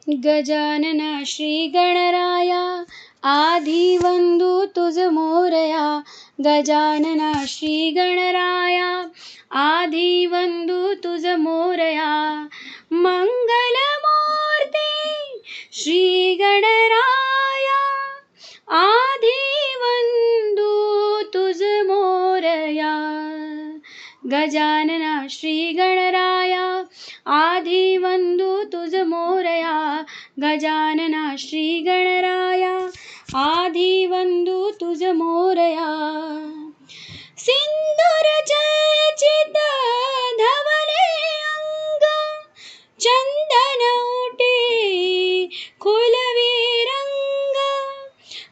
गजानना श्री गणराया आधी वंदू तुझ मोरया. गजानना श्री गणराया आधी वंदू तुझ मोरया. मंगलमूर्ती श्री गणराया आधी वंदू तुझ मोरया. गजानना श्री गणराया आधी वंदू तुझ मोरया. गजानना श्री गणराया आधी वंदू तुझ मोरया. सिंदूर चर्चित धवले अंग चंदन उटे खुलवी रंग.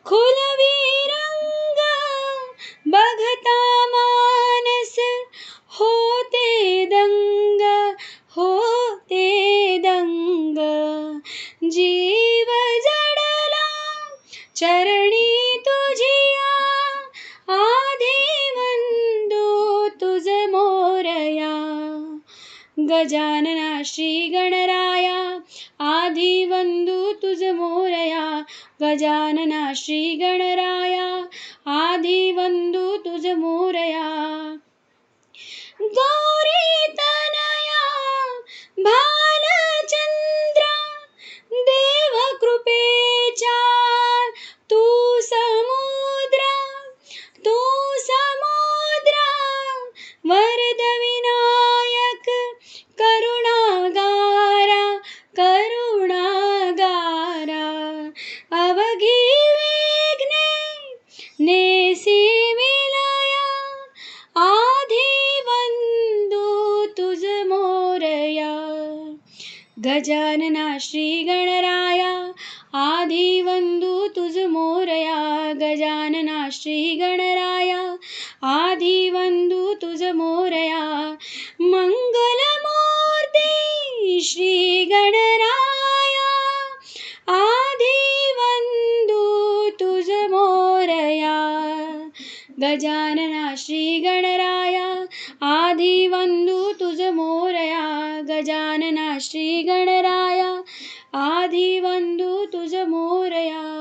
खुलवी रंग बघता मानस होते दंग. होते दंग जीव जडला चरणी तुझिया. आधी वंदू तुझ मोरया. गजानना श्री गणराया आधी वंदू तुझ मोरया. गजानना श्री गणराया आधी वंदू तुझ मोरया. गौरी तनया भालचंद्रा देव कृपेचा तू समुद्रा. तू समुद्रा वरद विनायक करुणागारा. करुणागारा अवघी विघ्ने नेसी विलया. आधी वंदू तुझ मोरया. गजानना श्री गणराया आधी वंदू तुझ मोरया. गजानना श्री गणराया आधी वंदू तुझ मोरया. मंगलमूर्ती श्री गणराया आधी वंदू तुझ मोरया. गजानना श्री गणराया आधी वंदू तुझ मोरया. गजानना श्री गणराया आधी वंदू तुझ मोरया.